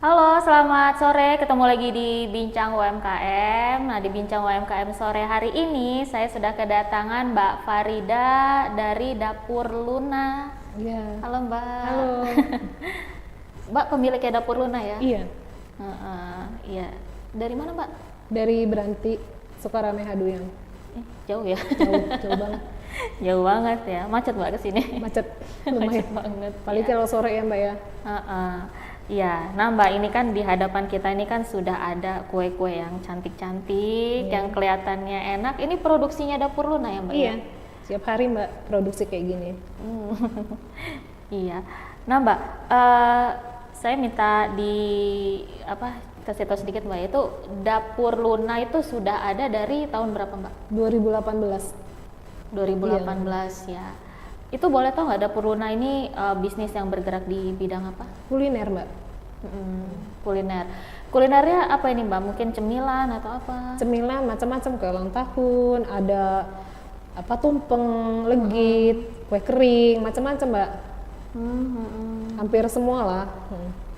Halo, selamat sore. Ketemu lagi di Bincang UMKM. Nah, di Bincang UMKM sore hari ini saya sudah kedatangan Mbak Farida dari Dapur Luna. Iya. Halo Mbak. Halo. Mbak pemiliknya Dapur Luna ya? Iya. Iya. Dari mana Mbak? Dari Beranti, Sukarame Haduyang. Jauh ya? Jauh banget. Jauh banget ya. Macet Mbak kesini? Macet Macet lumayan. banget. Paling ya. kalau sore ya Mbak ya. Iya, nah Mbak ini kan di hadapan kita ini kan sudah ada kue-kue yang cantik-cantik, yang kelihatannya enak. Ini produksinya Dapur Luna ya Mbak? Iya. Ya? Setiap hari Mbak produksi kayak gini. Iya. Nah Mbak, saya minta kasih tahu sedikit Mbak, itu Dapur Luna itu sudah ada dari tahun berapa Mbak? 2018. 2018 ya. Itu boleh tahu nggak Dapur Luna ini bisnis yang bergerak di bidang apa? Kuliner Mbak. Kuliner. Kulinernya apa ini Mbak? Mungkin cemilan atau apa? Cemilan macam-macam, kue ulang tahun, ada tumpeng, legit, kue kering, macam-macam Mbak. Hampir semua lah.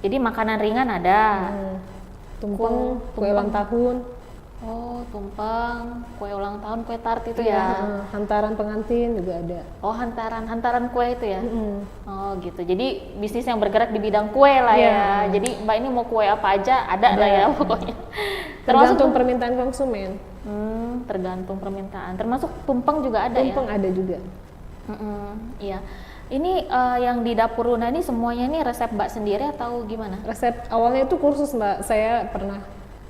Jadi makanan ringan ada. Tumpeng, kue ulang tahun. Oh, tumpeng, kue ulang tahun, kue tart itu ya. Hantaran pengantin juga ada. Oh, hantaran kue itu ya. Oh, gitu. Jadi bisnis yang bergerak di bidang kue lah ya. Jadi Mbak ini mau kue apa aja ada lah ya pokoknya. Tergantung permintaan konsumen. Tergantung permintaan. Termasuk tumpeng juga ada Tumpeng ya. ada juga. Iya. Ini yang di Dapur Luna ini semuanya ini resep Mbak sendiri atau gimana? Resep awalnya itu kursus Mbak. Saya pernah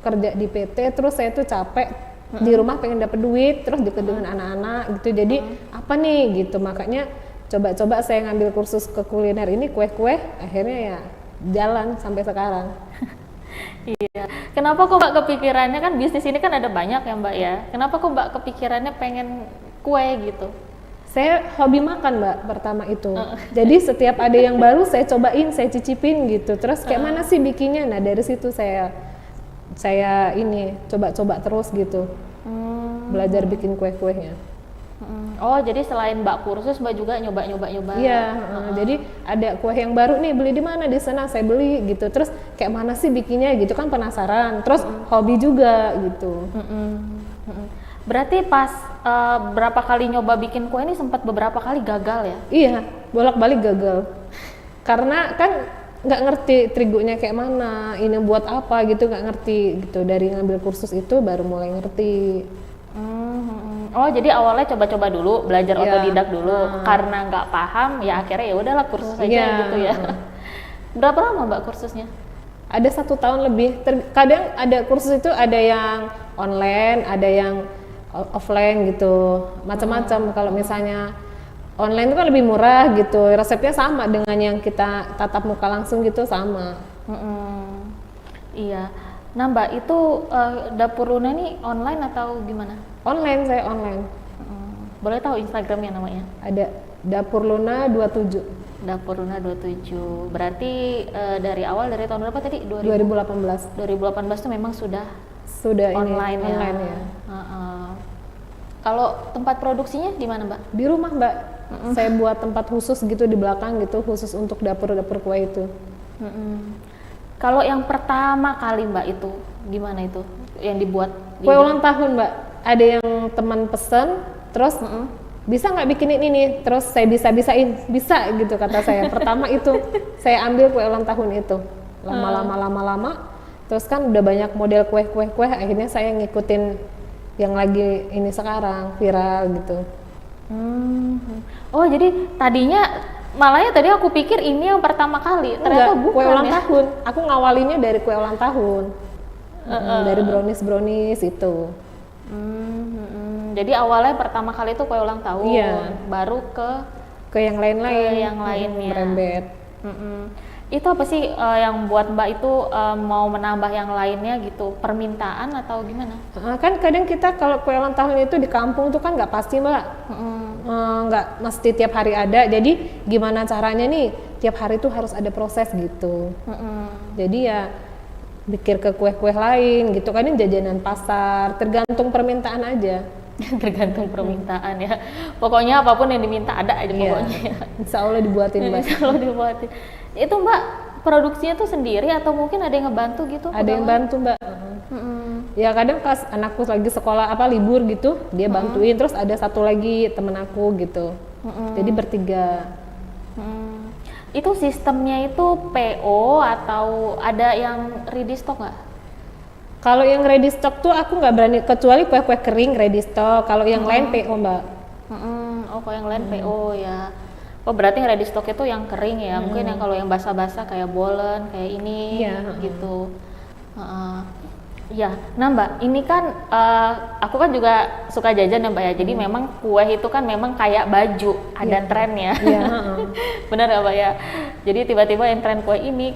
kerja di PT, terus saya tuh capek di rumah pengen dapet duit, terus deket dengan anak-anak gitu. Jadi apa nih gitu, makanya coba-coba saya ngambil kursus ke kuliner ini, kue-kue, akhirnya ya jalan sampai sekarang. Iya. Kenapa kok Mbak kepikirannya, kan bisnis ini kan ada banyak ya Mbak ya. Kenapa kok Mbak kepikirannya pengen kue gitu? Saya hobi makan Mbak pertama itu. Jadi setiap ada yang baru saya cobain, saya cicipin gitu. Terus kayak mana sih bikinnya? Nah dari situ saya ini coba-coba terus gitu. Belajar bikin kue-kuenya. Oh, jadi selain Mbak kursus, Mbak juga nyoba. Iya, jadi ada kue yang baru nih, beli di mana, di sana saya beli gitu. Terus kayak mana sih bikinnya gitu kan, penasaran. Terus hobi juga gitu. Berarti pas berapa kali nyoba bikin kue ini sempat beberapa kali gagal ya? Iya, bolak-balik gagal. Karena kan nggak ngerti terigunya kayak mana, ini buat apa gitu, nggak ngerti gitu. Dari ngambil kursus itu baru mulai ngerti. Oh, jadi awalnya coba-coba dulu, belajar otodidak dulu. Karena nggak paham, ya akhirnya ya udahlah kursus aja gitu ya. Berapa lama Mbak kursusnya? Ada 1 tahun lebih. Kadang ada kursus itu ada yang online, ada yang offline gitu, macam-macam. Kalau misalnya online itu kan lebih murah gitu, resepnya sama dengan yang kita tatap muka langsung gitu, sama. Iya. Nah Mbak, itu Dapur Luna ini online atau gimana? Online, saya online. Boleh tahu Instagramnya namanya? Ada Dapur Luna 27. Dapur Luna 27. Berarti dari awal, dari tahun berapa tadi? 2018. 2018 itu memang sudah online ini, ya. online ya. Kalau tempat produksinya di mana Mbak? Di rumah Mbak. Saya buat tempat khusus gitu di belakang gitu, khusus untuk dapur-dapur kue itu. Kalau yang pertama kali Mbak itu gimana itu? Yang dibuat? Kue ulang tahun Mbak. Ada yang teman pesen, terus bisa nggak bikinin ini? Terus saya bisa-bisain, bisa gitu kata saya. Pertama itu saya ambil kue ulang tahun itu. Lama-lama, terus kan udah banyak model kue, akhirnya saya ngikutin yang lagi ini sekarang viral gitu. Oh, jadi tadinya malahnya tadi aku pikir ini yang pertama kali, ternyata bukan kue ulang ya? tahun. Aku ngawalinnya dari kue ulang tahun, dari brownies itu. Jadi awalnya pertama kali itu kue ulang tahun, baru ke yang lain-lain, yang lainnya. Merembet. Itu apa sih yang buat Mbak itu mau menambah yang lainnya gitu, permintaan atau gimana? Kan kadang kita kalau kue ulang tahun itu di kampung tuh kan nggak pasti Mbak, nggak mesti tiap hari ada. Jadi gimana caranya nih, tiap hari tuh harus ada proses gitu. Jadi ya pikir ke kue-kue lain gitu, kadang jajanan pasar, tergantung permintaan aja. Tergantung permintaan ya. Pokoknya apapun yang diminta ada aja pokoknya. Insya Allah dibuatin Mbak. Insya Allah dibuatin. Itu Mbak produksinya tuh sendiri atau mungkin ada yang ngebantu gitu? Ada yang bantu Mbak. Ya kadang pas anakku lagi sekolah libur gitu, dia bantuin. Terus ada satu lagi temen aku gitu. Jadi bertiga. Itu sistemnya itu PO atau ada yang ready stock nggak? Kalau yang ready stock tuh aku nggak berani, kecuali kue-kue kering ready stock. Kalau yang lain PO Mbak. Oh, kalau yang lain PO ya. Oh, berarti yang ready stock itu yang kering ya. Mungkin yang kalau yang basah-basah kayak bolen, kayak ini gitu. Ya, nah Mbak, ini kan aku kan juga suka jajan ya Mbak ya. Jadi memang kue itu kan memang kayak baju, ada trennya. Benar ya Mbak ya. Jadi tiba-tiba yang tren kue ini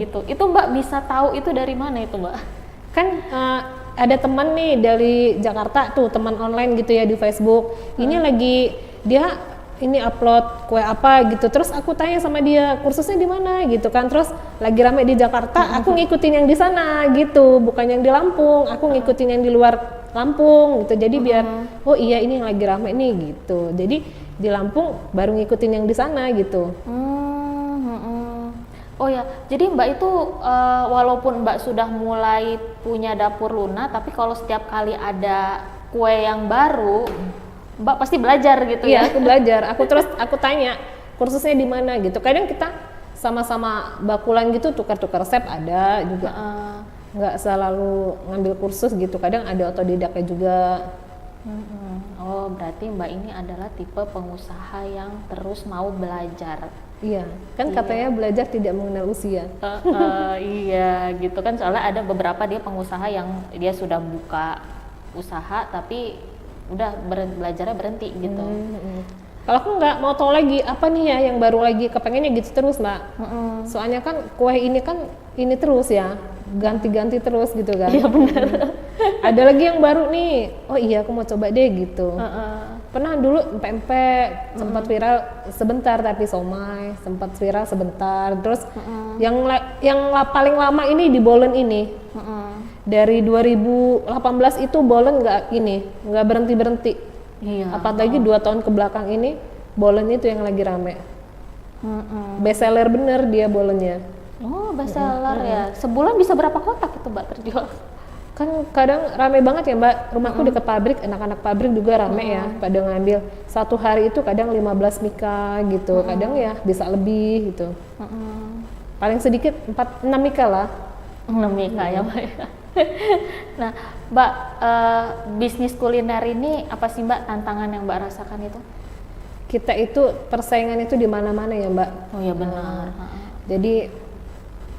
gitu. Itu Mbak bisa tahu itu dari mana itu Mbak? Kan ada teman nih dari Jakarta tuh, teman online gitu ya di Facebook. Ini lagi dia ini upload kue apa gitu, terus aku tanya sama dia kursusnya di mana gitu kan, terus lagi rame di Jakarta, aku ngikutin yang di sana gitu, bukan yang di Lampung, aku ngikutin yang di luar Lampung gitu, jadi biar oh iya ini yang lagi rame nih gitu, jadi di Lampung baru ngikutin yang di sana gitu. Oh ya, jadi Mbak itu walaupun Mbak sudah mulai punya dapur Luna, tapi kalau setiap kali ada kue yang baru Mbak pasti belajar gitu ya? Iya, aku belajar. Aku tanya kursusnya di mana gitu. Kadang kita sama-sama bakulan gitu, tukar-tukar resep ada juga. Nggak selalu ngambil kursus gitu. Kadang ada otodidaknya juga. Oh, berarti Mbak ini adalah tipe pengusaha yang terus mau belajar. Iya, kan katanya belajar tidak mengenal usia. Iya, gitu kan. Soalnya ada beberapa dia pengusaha yang dia sudah buka usaha tapi udah belajarnya berhenti gitu. Kalau aku nggak mau tahu lagi apa nih ya yang baru lagi, kepengennya gitu terus Mbak. Soalnya kan kue ini kan ini terus ya, ganti-ganti terus gitu kan. Iya benar. Ada lagi yang baru nih, oh iya aku mau coba deh gitu. Pernah dulu empek-empek sempat viral sebentar, tapi somai sempat viral sebentar. Terus yang paling lama ini di Bolen ini. Dari 2018 itu Bolen nggak berhenti. Iya. Apalagi 2 tahun ke belakang ini Bolen itu yang lagi rame. Best seller bener dia Bolennya. Oh, best seller ya. Sebulan bisa berapa kotak itu Mbak terjual? Kan kadang rame banget ya Mbak. Rumahku dekat pabrik, anak-anak pabrik juga rame ya pada ngambil. Satu hari itu kadang 15 mika gitu. Kadang ya bisa lebih gitu. Paling sedikit 6 mika lah. 6 mika ya Mbak ya. Nah Mbak, bisnis kuliner ini apa sih Mbak tantangan yang Mbak rasakan itu? Kita itu persaingan itu di mana-mana ya Mbak. Oh ya benar. Jadi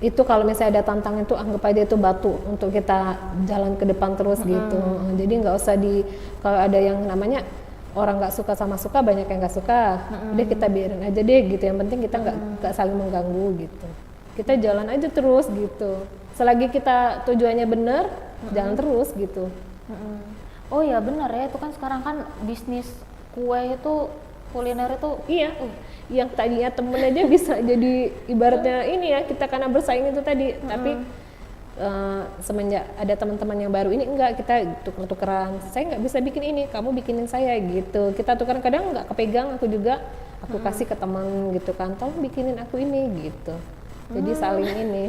itu kalau misalnya ada tantangan itu anggap aja itu batu untuk kita jalan ke depan terus gitu. Jadi nggak usah kalau ada yang namanya orang nggak suka sama suka, banyak yang nggak suka, udah kita biarin aja deh gitu. Yang penting kita nggak saling mengganggu gitu. Kita jalan aja terus gitu. Selagi kita tujuannya bener, jalan terus gitu. Oh ya benar ya, itu kan sekarang kan bisnis kue itu, kuliner itu iya. Yang tadinya temen aja bisa jadi ibaratnya ini ya, kita karena bersaing itu tadi. Tapi semenjak ada teman-teman yang baru ini enggak, kita tuker-tukeran. Saya nggak bisa bikin ini, kamu bikinin saya gitu. Kita tukeran, kadang nggak kepegang, aku juga aku kasih ke teman gitu kan, tolong bikinin aku ini gitu. Jadi saling ini.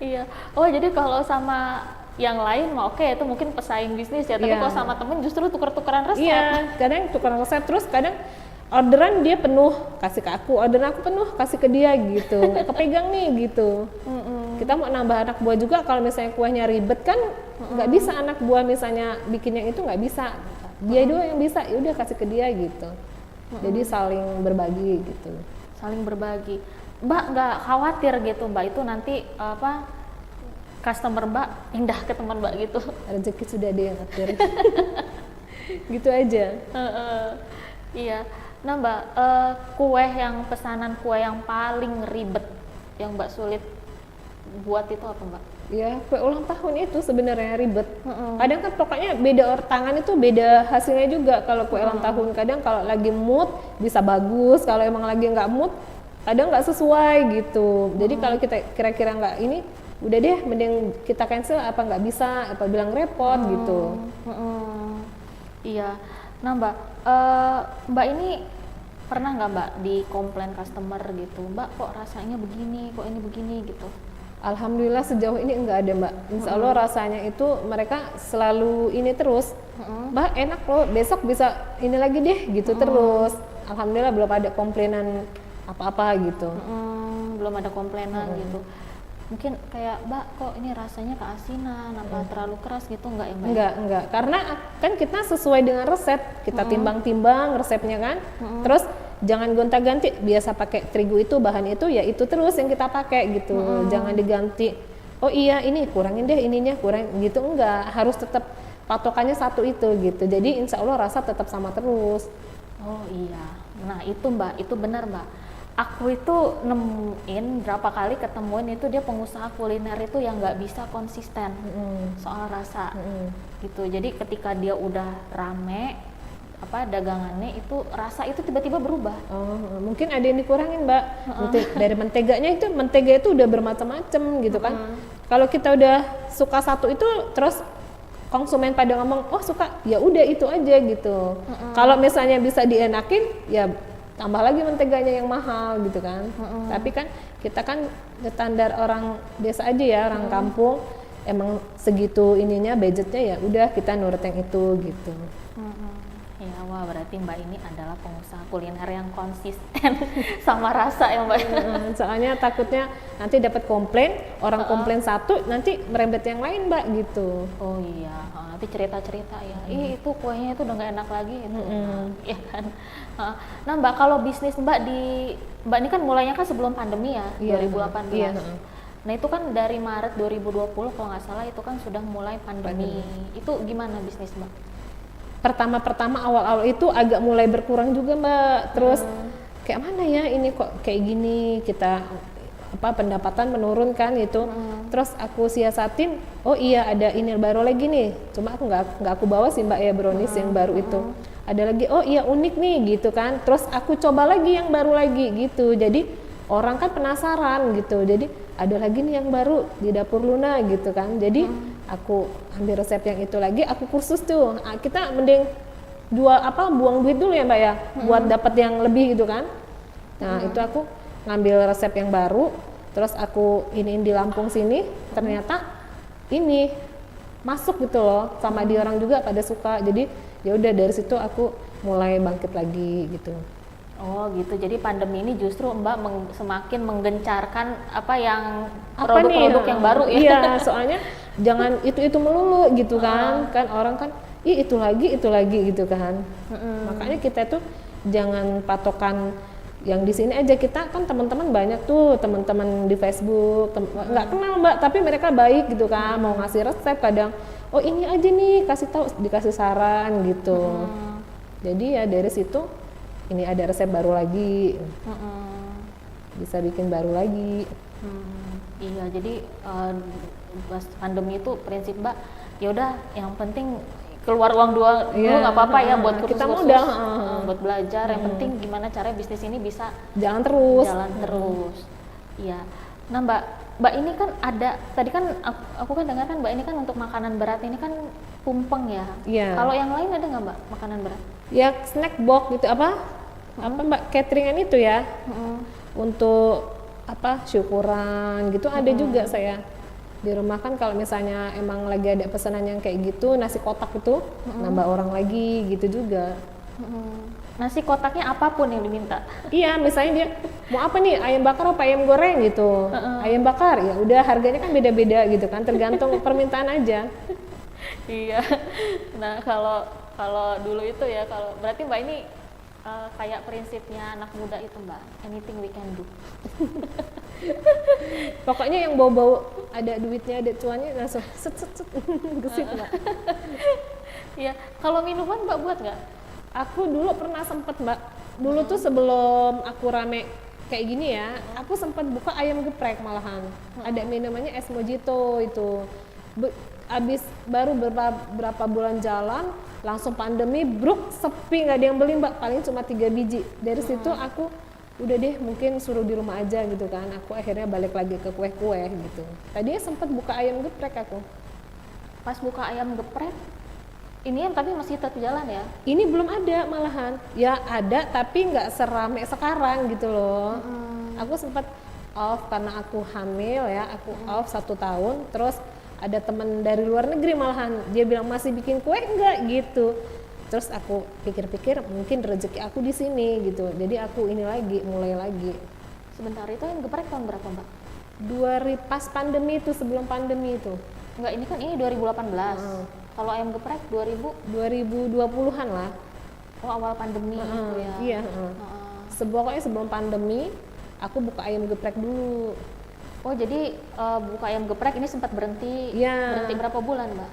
Iya. Oh jadi kalau sama yang lain mah oke, itu mungkin pesaing bisnis ya. Tapi kalau sama temen justru tuker-tukeran resep. Iya, kadang tukeran resep, terus kadang orderan dia penuh kasih ke aku, orderan aku penuh kasih ke dia gitu. Nggak kepegang nih gitu. Kita mau nambah anak buah juga, kalau misalnya kuahnya ribet kan nggak bisa anak buah misalnya bikin yang itu nggak bisa. Dia doang yang bisa, ya udah kasih ke dia gitu. Jadi saling berbagi gitu. Saling berbagi. Mbak nggak khawatir gitu Mbak itu nanti customer Mbak pindah ke teman Mbak gitu? Rezeki sudah ada yang atur. Gitu aja. Iya. Nah Mbak, pesanan kue yang paling ribet yang Mbak sulit buat itu apa Mbak? Ya kue ulang tahun itu sebenarnya ribet. Kadang kan pokoknya beda tangan itu beda hasilnya juga. Kalau kue ulang tahun kadang kalau lagi mood bisa bagus, kalau emang lagi nggak mood kadang nggak sesuai gitu. Jadi kalau kita kira-kira nggak ini, udah deh mending kita cancel, apa nggak bisa, apa bilang repot gitu. Iya. Nah Mbak, Mbak ini Pernah nggak Mbak di komplain customer gitu, Mbak kok rasanya begini, kok ini begini gitu? Alhamdulillah sejauh ini enggak ada Mbak. Insya Allah rasanya itu mereka selalu ini terus. Mbak enak loh, besok bisa ini lagi deh gitu terus. Alhamdulillah belum ada komplainan apa-apa gitu. Belum ada komplainan gitu. Mungkin kayak Mbak kok ini rasanya keasinan, apa terlalu keras gitu enggak ya Mbak? Enggak. Karena kan kita sesuai dengan resep, kita timbang-timbang resepnya kan. Terus jangan gonta-ganti, biasa pakai terigu itu bahan itu ya itu terus yang kita pakai gitu. Jangan diganti. Oh iya ini kurangin deh ininya, kurang gitu enggak. Harus tetap patokannya satu itu gitu. Jadi insya Allah rasa tetap sama terus. Oh iya. Nah itu Mbak, itu benar Mbak. Aku itu nemuin berapa kali ketemuin itu dia pengusaha kuliner itu yang nggak bisa konsisten soal rasa gitu. Jadi ketika dia udah rame dagangannya itu rasa itu tiba-tiba berubah. Mungkin ada yang dikurangin Mbak. Dari mentega itu udah bermacam-macam gitu kan. Kalau kita udah suka satu itu terus konsumen pada ngomong oh suka ya udah itu aja gitu. Kalau misalnya bisa dienakin ya tambah lagi menteganya yang mahal gitu kan. Tapi kan kita kan standar orang desa aja ya, orang kampung emang segitu ininya budgetnya ya udah kita nurut yang itu gitu. Ya wah berarti Mbak ini adalah pengusaha kuliner yang konsisten sama rasa ya Mbak. Soalnya takutnya nanti dapat komplain, orang komplain satu nanti merembet yang lain Mbak gitu. Oh iya, nanti cerita-cerita ya, itu kuenya itu udah nggak enak lagi gitu. Ya kan. Nah Mbak kalau bisnis Mbak ini kan mulainya kan sebelum pandemi ya, 2018. Nah itu kan dari Maret 2020 kalau nggak salah itu kan sudah mulai pandemi. Itu gimana bisnis Mbak? Pertama awal-awal itu agak mulai berkurang juga Mbak. Terus kayak mana ya ini kok kayak gini, kita pendapatan menurun kan gitu. Terus aku siasatin, oh iya ada ini baru lagi nih. Cuma aku nggak aku bawa sih Mbak ya brownies yang baru itu. Ada lagi, oh iya unik nih gitu kan. Terus aku coba lagi yang baru lagi gitu. Jadi orang kan penasaran gitu. Jadi ada lagi nih yang baru di Dapur Luna gitu kan. Jadi aku ambil resep yang itu lagi, aku kursus tuh. Kita mending buang duit dulu ya Mbak ya, buat dapat yang lebih gitu kan. Nah itu aku ngambil resep yang baru, terus aku iniin di Lampung sini, ternyata ini masuk gitu loh, sama di orang juga pada suka. Jadi ya udah dari situ aku mulai bangkit lagi gitu. Oh gitu, jadi pandemi ini justru Mbak semakin menggencarkan produk-produk yang baru ya? Iya, soalnya jangan itu melulu gitu kan, kan orang kan, itu lagi gitu kan. Makanya kita tuh jangan patokan yang di sini aja, kita kan teman-teman banyak tuh, teman-teman di Facebook, nggak kenal Mbak, tapi mereka baik gitu kan, mau ngasih resep kadang, oh ini aja nih, dikasih saran gitu. Jadi ya dari situ, ini ada resep baru lagi, bisa bikin baru lagi. Iya, jadi pas pandemi itu prinsip Mbak, ya udah yang penting keluar uang dulu nggak apa-apa ya buat kursus-kursus, kita modal, buat belajar. Yang penting gimana caranya bisnis ini bisa jalan terus. Iya. Nah Mbak ini kan ada tadi kan aku kan dengar kan Mbak ini kan untuk makanan berat ini kan tumpeng ya. Iya. Kalau yang lain ada nggak Mbak makanan berat? Ya snack box gitu Mbak cateringan itu ya. Untuk syukuran gitu ada juga saya. Di rumah kan kalau misalnya emang lagi ada pesanan yang kayak gitu, nasi kotak itu nambah orang lagi gitu juga. Nasi kotaknya apapun yang diminta. Iya, misalnya dia mau apa nih, ayam bakar apa ayam goreng gitu. Ayam bakar ya udah harganya kan beda-beda gitu kan, tergantung permintaan aja. Iya. Nah, kalau dulu itu ya, kalau berarti Mbak ini kayak prinsipnya anak muda itu Mbak, anything we can do. Pokoknya yang bau-bau ada duitnya, ada cuannya langsung set gesit Mbak. Iya, kalau minuman Mbak buat nggak? Aku dulu pernah sempet Mbak, dulu tuh sebelum aku rame kayak gini ya, aku sempat buka ayam geprek malahan. Ada minumannya es mojito itu. Abis baru berapa bulan jalan, langsung pandemi, bruk, sepi, nggak ada yang beli Mbak, paling cuma 3 biji. Dari situ aku udah deh mungkin suruh di rumah aja gitu kan. Aku akhirnya balik lagi ke kue-kue gitu. Tadinya sempat buka ayam geprek aku. Pas buka ayam geprek Ini tapi masih tetap jalan ya? Ini belum ada malahan. Ya ada tapi nggak serame sekarang gitu loh. Aku sempat off karena aku hamil ya, aku off 1 tahun. Terus ada teman dari luar negeri malahan, dia bilang masih bikin kue enggak gitu. Terus aku pikir-pikir mungkin rezeki aku di sini gitu. Jadi aku ini lagi, mulai lagi. Sebentar, itu yang geprek tahun berapa Mbak? Pas pandemi itu, sebelum pandemi itu. Enggak, ini kan ini 2018. Kalau ayam geprek 2020-an lah. Oh, awal pandemi gitu ya. Iya, pokoknya sebelum pandemi aku buka ayam geprek dulu. Oh, jadi buka ayam geprek ini sempat berhenti. Iya. Berhenti berapa bulan, Mbak?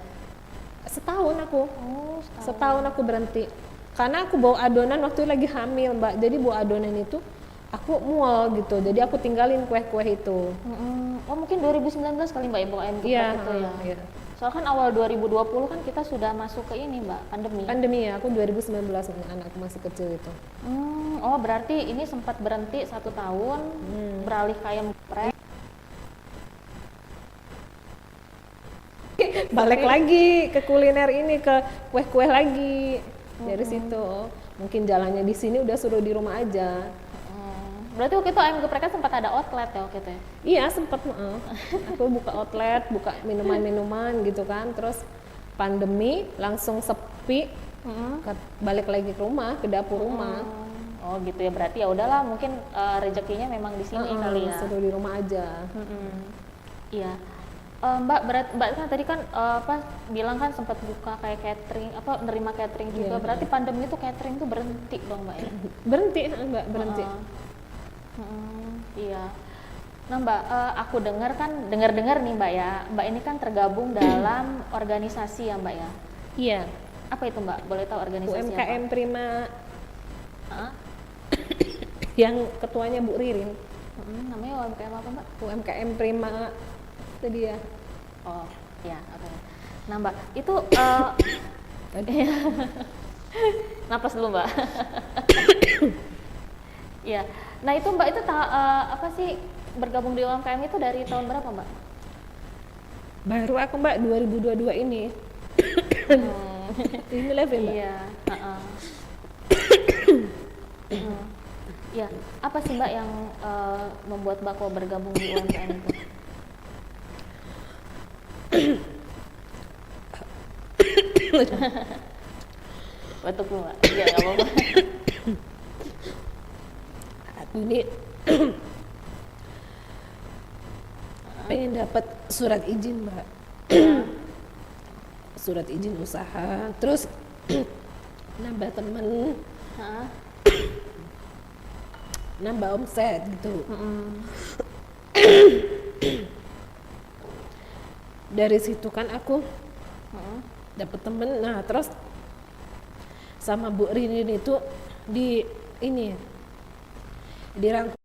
Setahun aku. Oh, Setahun aku berhenti. Karena aku bawa adonan waktu itu lagi hamil, Mbak. Jadi bawa adonan itu aku mual gitu. Jadi aku tinggalin kue-kue itu. Oh, mungkin 2019 kali Mbak ya buka ayam geprek itu ya. Iya. Soalnya kan awal 2020 kan kita sudah masuk ke ini Mbak, pandemi. Pandemi ya, aku 2019 anakku masih kecil itu. Oh, berarti ini sempat berhenti 1 tahun, beralih ke ayam geprek. Balik lagi ke kuliner ini, ke kue-kue lagi. Dari situ, mungkin jalannya di sini udah suruh di rumah aja. Berarti waktu itu ayam gepreknya sempat ada outlet ya waktu itu ya? Iya sempat, aku buka outlet, buka minuman-minuman gitu kan. Terus pandemi langsung sepi, balik lagi ke rumah, ke dapur rumah. Oh gitu ya, berarti ya udahlah mungkin rezekinya memang di sini kali ya. Suruh di rumah aja. Iya. Mbak kan tadi kan bilang kan sempat buka kayak catering, nerima catering juga. Berarti pandemi itu catering tuh berhenti dong Mbak ya? Berhenti Mbak, berhenti. Iya. Nah Mbak, aku dengar nih Mbak ya, Mbak ini kan tergabung dalam organisasi ya Mbak ya? Iya. Apa itu Mbak? Boleh tahu organisasi UMKM apa? Prima. Yang ketuanya Bu Ririn. Namanya UMKM apa Mbak? UMKM Prima itu dia. Oh iya, oke. Nah Mbak, itu napas dulu Mbak. Iya. Nah itu Mbak itu apa sih bergabung di UMKM itu dari tahun berapa Mbak? Baru aku Mbak 2022 ini. Ini level Mbak. Iya. Ya, apa sih Mbak yang membuat Mbak kok bergabung di UMKM itu? Batuk lu Mbak? Iya nggak apa-apa. Ini pengen dapat surat izin Mbak. Surat izin usaha, terus nambah temen, nambah omset gitu. Dari situ kan aku dapat temen, nah terus sama Bu Ririn itu dirangkul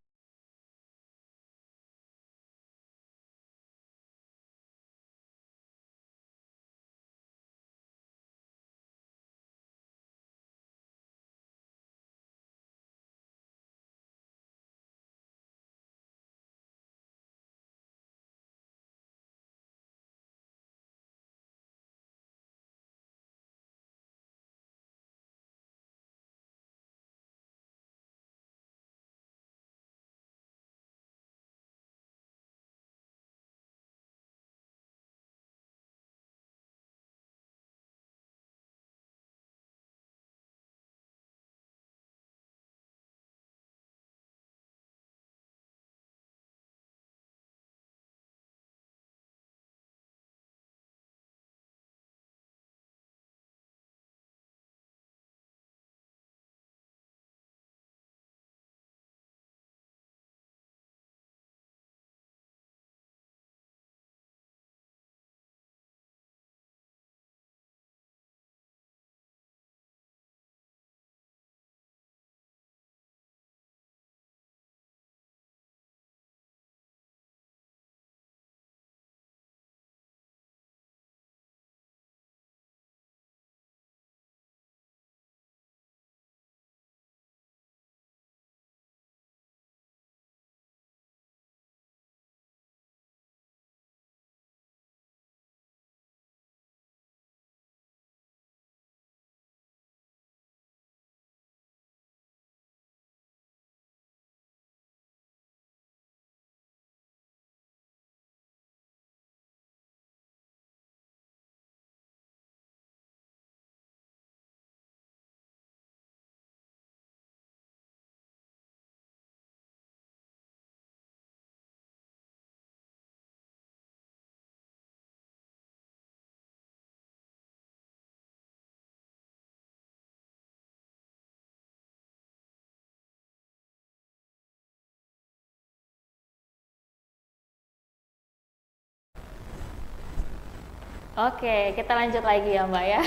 Oke, kita lanjut lagi ya Mbak ya.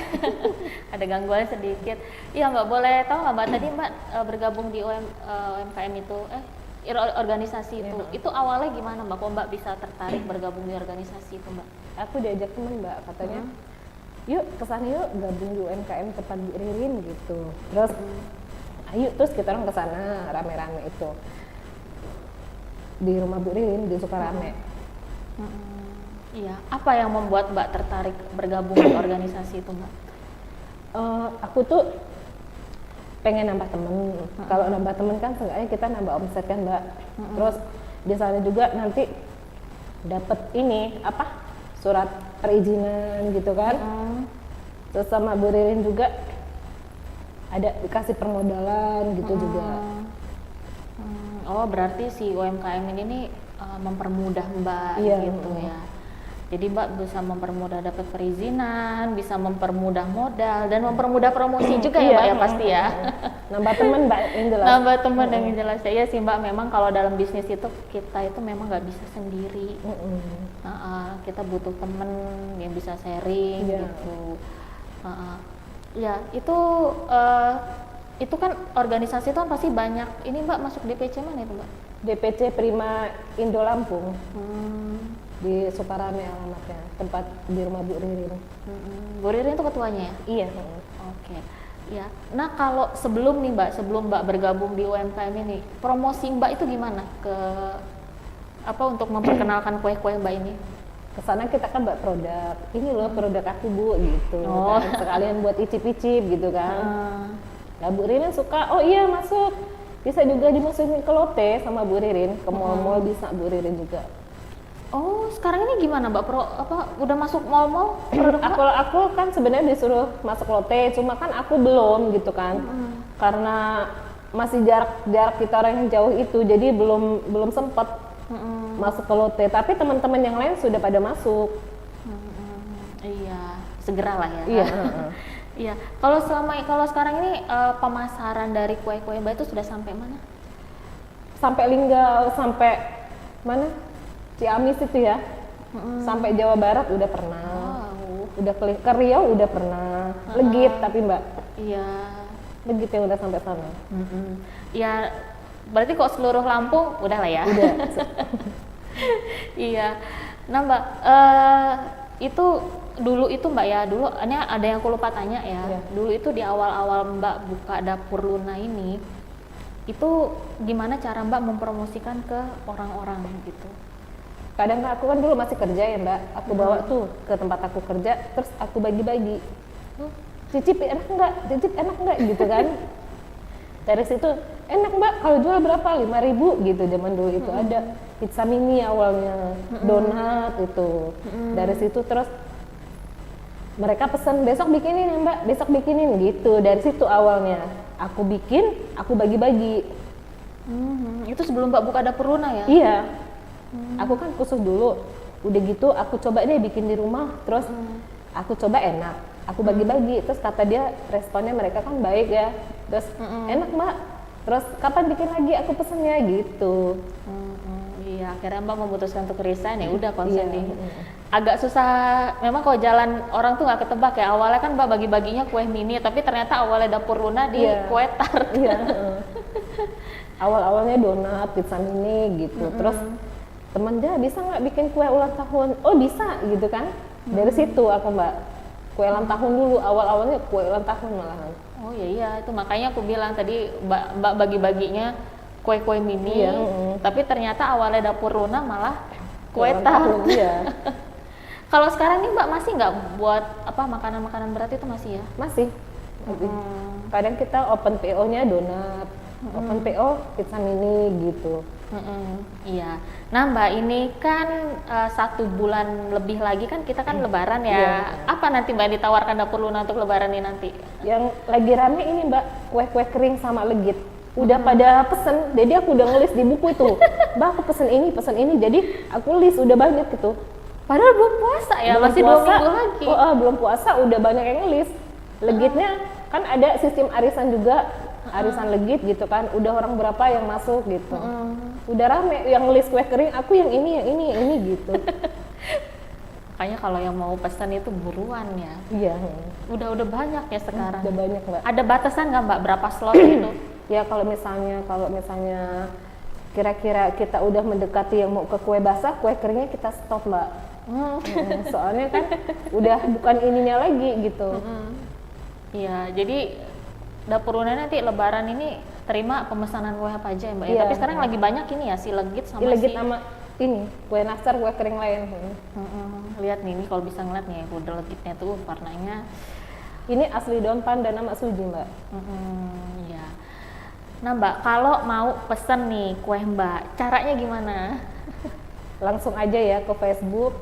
Ada gangguan sedikit. Iya Mbak, boleh tahu nggak Mbak tadi Mbak bergabung di UMKM itu, organisasi itu. Itu awalnya gimana Mbak? Kok Mbak bisa tertarik bergabung di organisasi itu Mbak? Aku diajak teman Mbak, katanya yuk kesana yuk gabung di UMKM tempat Bu Ririn gitu. Terus ayo terus kita orang kesana rame-rame itu di rumah Bu Ririn di Sukarame. Iya, apa yang membuat Mbak tertarik bergabung di organisasi itu Mbak? Aku tuh pengen nambah temen. Kalau nambah temen kan seenggaknya kita nambah omset kan Mbak. Terus di sana juga nanti dapat ini apa surat perizinan gitu kan. Terus sama Bu Ririn juga ada dikasih permodalan gitu juga. Oh berarti si UMKM ini nih mempermudah Mbak gitu ya. Jadi Mbak bisa mempermudah dapat perizinan, bisa mempermudah modal dan mempermudah promosi juga ya Mbak ya pasti ya. Nambah teman Mbak yang jelas. Nambah teman yang jelas ya sih Mbak. Memang kalau dalam bisnis itu kita itu memang nggak bisa sendiri. Kita butuh teman yang bisa sharing gitu. Ya itu kan organisasi itu kan pasti banyak. Ini Mbak masuk DPC mana itu Mbak? DPC Prima Indo Lampung. Di Sukarame alamatnya, tempat di rumah Bu Ririn. Bu Ririn itu ketuanya ya? Iya. Oke. Ya. Nah kalau sebelum Mbak bergabung di UMKM ini, promosi Mbak itu gimana untuk memperkenalkan kue-kue Mbak ini? Kesana kita kan buat produk, ini loh produk aku Bu gitu, kan? Sekalian buat icip-icip gitu kan. Nah Bu Ririn suka, oh iya masuk, bisa juga dimasukin ke lote sama Bu Ririn, ke mall-mall bisa Bu Ririn juga. Oh, sekarang ini gimana Mbak? Udah masuk mall-mall? Aku kan sebenarnya disuruh masuk lote, cuma kan aku belum gitu kan. Karena masih jarak kita orang yang jauh itu, jadi belum sempat masuk ke lote. Tapi teman-teman yang lain sudah pada masuk. Iya, segeralah ya. Iya. Iya. Kalau sekarang ini pemasaran dari kue-kue Mbak itu sudah sampai mana? Sampai Linggau, sampai mana? Ciamis itu ya, sampai Jawa Barat udah pernah, udah ke Riau udah pernah, Legit tapi Mbak. Iya. Legit yang udah sampai sana. Ya, berarti kok seluruh Lampung udah lah ya. Udah. Iya. Nah Mbak, itu dulu itu Mbak ya, dulu ini ada yang aku lupa tanya ya. Dulu itu di awal-awal Mbak buka Dapur Luna ini, itu gimana cara Mbak mempromosikan ke orang-orang gitu? Kadang aku kan dulu masih kerja ya Mbak, aku bawa tuh ke tempat aku kerja, terus aku bagi-bagi. Cicip enak enggak gitu kan. Dari situ, enak Mbak, kalau jual berapa? 5.000 gitu, zaman dulu itu ada pizza mini awalnya, donat itu. Dari situ terus mereka pesen, besok bikinin ya Mbak, besok bikinin gitu. Dari situ awalnya, aku bikin, aku bagi-bagi. Itu sebelum Mbak buka Dapur Luna ya? Iya. Aku kan khusus dulu, udah gitu aku coba deh bikin di rumah, terus aku coba enak, aku bagi-bagi, terus kata dia responnya mereka kan baik ya, terus enak Mbak, terus kapan bikin lagi aku pesennya gitu. Iya, akhirnya Mbak memutuskan untuk resign ya udah konsep ini. Agak susah, memang kalau jalan orang tuh nggak ketebak ya, awalnya kan Mbak bagi-baginya kue mini, tapi ternyata awalnya Dapur Luna di kue tart. Iya. Awal-awalnya donat, pizza mini gitu, terus teman dia bisa nggak bikin kue ulang tahun? Oh bisa gitu kan? Dari situ aku Mbak kue ulang tahun dulu, awal-awalnya kue ulang tahun malahan. Oh iya itu makanya aku bilang tadi Mbak bagi-baginya kue-kue mini, tapi ternyata awalnya Dapur Luna malah kue tart. Iya. Kalau sekarang nih Mbak masih nggak buat makanan-makanan berat itu masih ya? Masih. Kadang kita open PO-nya donat, open PO pizza mini gitu. Iya. Nah Mbak ini kan 1 bulan lebih lagi kan kita kan Lebaran ya. Iya. Apa nanti Mbak ditawarkan Dapur Luna untuk Lebaran ini nanti? Yang lagi rame ini Mbak, kue-kue kering sama legit. Udah pada pesen, jadi aku udah ngelis di buku itu. Mbak aku pesen ini, jadi aku list udah banyak gitu. Padahal belum puasa ya, masih 2 minggu lagi. Belum puasa udah banyak yang ngelis. Legitnya kan ada sistem arisan juga. Arisan legit gitu kan, udah orang berapa yang masuk gitu. Udah rame yang list kue kering, aku yang ini gitu. Makanya kalau yang mau pesan itu buruan ya. Iya. Udah banyak ya sekarang. Udah banyak Mbak. Ada batasan nggak Mbak berapa slot gitu? Ya kalau misalnya kira-kira kita udah mendekati yang mau ke kue basah, kue keringnya kita stop Mbak. Soalnya kan udah bukan ininya lagi gitu. Iya, jadi Dapur Luna nanti Lebaran ini terima pemesanan kue apa aja ya Mbak? Ya, Iya, tapi sekarang lagi banyak ini ya si legit sama Legit si sama ini kue nastar, kue kering lain. lihat nih, ini kalau bisa ngeliat nih udah legitnya tuh warnanya. Ini asli daun pandan sama suji Mbak. Ya. Nah Mbak, kalau mau pesen nih kue Mbak, caranya gimana? Langsung aja ya ke Facebook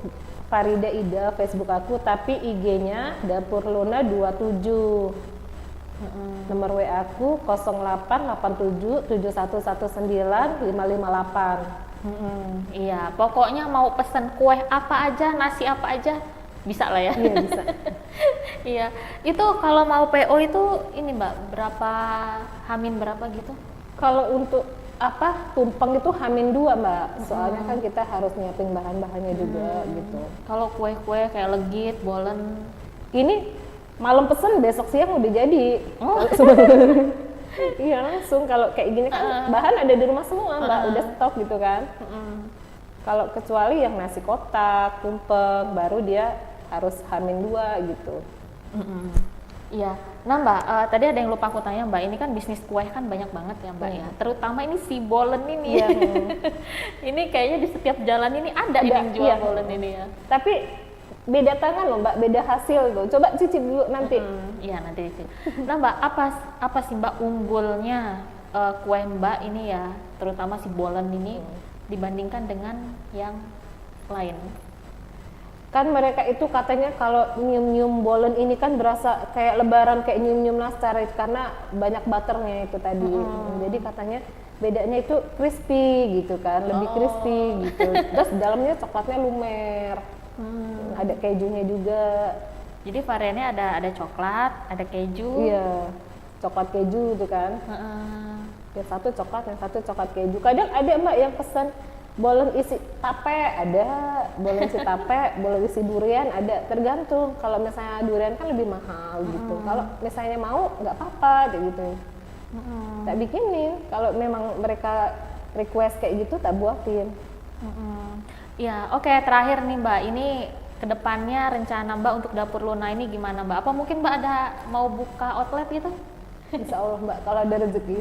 Farida Ida, Facebook aku, tapi IG-nya Dapur Luna 27. Nomor WA aku 0887 7119 558. Iya, pokoknya mau pesen kue apa aja, nasi apa aja, bisa lah ya. Iya bisa. Iya, itu kalau mau PO itu ini Mbak, hamin berapa gitu? Kalau untuk tumpeng itu hamin 2 Mbak, soalnya kan kita harus nyiapin bahan-bahannya juga gitu. Kalau kue-kue kayak legit, bolen, ini malam pesen besok siang udah jadi. Iya langsung, kalau kayak gini kan bahan ada di rumah semua Mbak, udah stok gitu kan. Kalau kecuali yang nasi kotak, tumpeng, baru dia harus hamin 2 gitu. Iya. Nah Mbak, tadi ada yang lupa aku tanya Mbak, ini kan bisnis kue kan banyak banget ya Mbak ya, terutama ini si bolen ini ya. Ini kayaknya di setiap jalan ini ada ini yang jual bolen ini ya. Tapi beda tangan loh Mbak, beda hasil tuh. Coba cicip dulu nanti. Iya nanti cicip. Nah Mbak, apa sih Mbak unggulnya kue Mbak ini ya, terutama si bolen ini dibandingkan dengan yang lain? Kan mereka itu katanya kalau nyium-nyium bolen ini kan berasa kayak lebaran, kayak nyium-nyium nastar karena banyak butternya itu tadi. Jadi katanya bedanya itu crispy gitu kan, lebih crispy gitu. Terus dalamnya coklatnya lumer. Ada kejunya juga. Jadi variannya ada coklat, ada keju. Iya, coklat keju gitu kan. Yang satu coklat, yang satu coklat keju. Kadang ada Mbak yang pesan bolen isi tape, ada bolen isi tape, bolen isi durian ada, tergantung. Kalau misalnya durian kan lebih mahal gitu. Kalau misalnya mau nggak apa-apa kayak gitu. Tak bikinin. Kalau memang mereka request kayak gitu tak buatin. Ya, oke, terakhir nih Mbak, ini kedepannya rencana Mbak untuk Dapur Luna ini gimana Mbak? Apa mungkin Mbak ada mau buka outlet gitu? Insya Allah Mbak, kalau ada rezeki,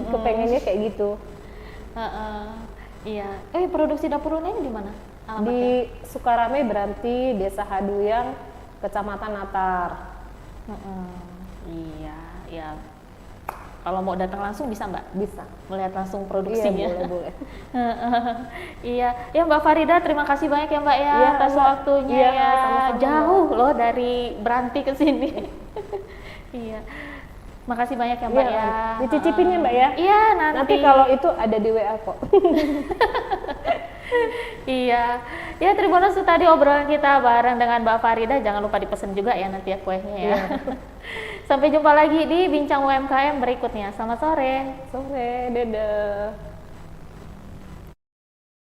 kepengennya kayak gitu. Iya. Produksi Dapur Luna ini di mana? Di Sukarame, Beranti, Desa Haduyang, Kecamatan Natar. Iya, ya. Kalau mau datang langsung bisa Mbak? Bisa. Melihat langsung produksinya. Iya, boleh. Iya, ya Mbak Farida, terima kasih banyak ya Mbak ya, atas waktunya ya. Sama-sama, jauh loh dari Beranti ke sini. Iya. Makasih banyak ya Mbak ya. Dicicipin ya Mbak ya? Iya, Nanti kalau itu ada di WA kok. Iya. Ya Tribuners, itu tadi obrolan kita bareng dengan Mbak Farida. Jangan lupa dipesan juga ya nanti ya kuenya ya. Sampai jumpa lagi di Bincang UMKM berikutnya. Selamat sore. Sore, dadah.